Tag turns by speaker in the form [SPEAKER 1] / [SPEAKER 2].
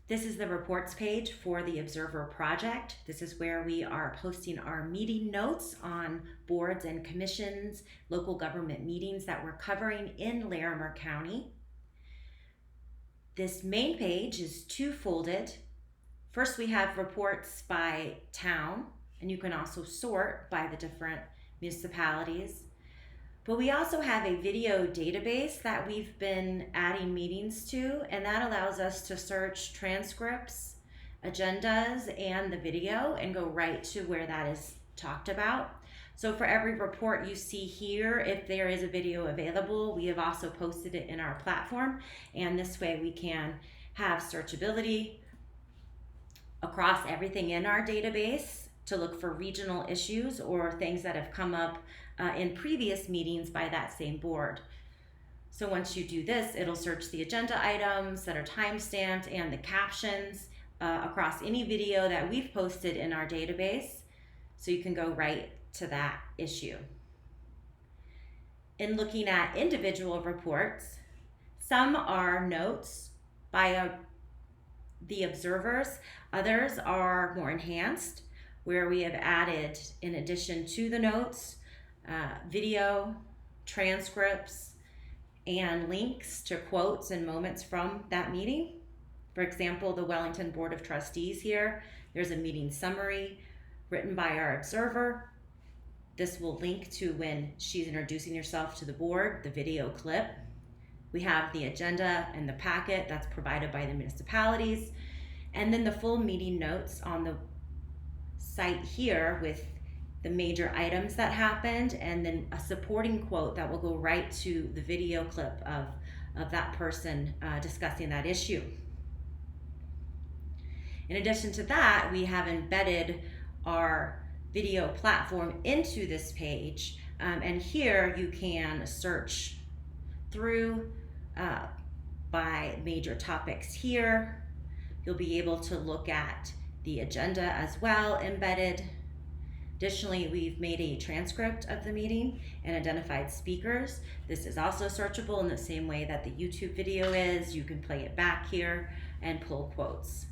[SPEAKER 1] This is the reports page for the Observer Project. This is where we are posting our meeting notes on boards and commissions, local government meetings that we're covering in Larimer County. This main page is two-folded. First, we have reports by town, and you can also sort by the different municipalities. But we also have a video database that we've been adding meetings to, and that allows us to search transcripts, agendas, and the video and go right to where that is talked about. So for every report you see here, if there is a video available, we have also posted it in our platform, and this way we can have searchability across everything in our database to look for regional issues or things that have come up in previous meetings by that same board. So once you do this, it'll search the agenda items that are time-stamped and the captions across any video that we've posted in our database, so you can go right to that issue. In looking at individual reports, some are notes by the observers, others are more enhanced, where we have added, in addition to the notes, video, transcripts, and links to quotes and moments from that meeting. For example, the Wellington Board of Trustees here, there's a meeting summary written by our observer. This will link to when she's introducing herself to the board, the video clip. We have the agenda and the packet that's provided by the municipalities, and then the full meeting notes on the site here with the major items that happened, and then a supporting quote that will go right to the video clip of that person discussing that issue. In addition to that, we have embedded our video platform into this page, and here you can search through by major topics here. You'll be able to look at the agenda as well embedded. Additionally, we've made a transcript of the meeting and identified speakers. This is also searchable in the same way that the YouTube video is. You can play it back here and pull quotes.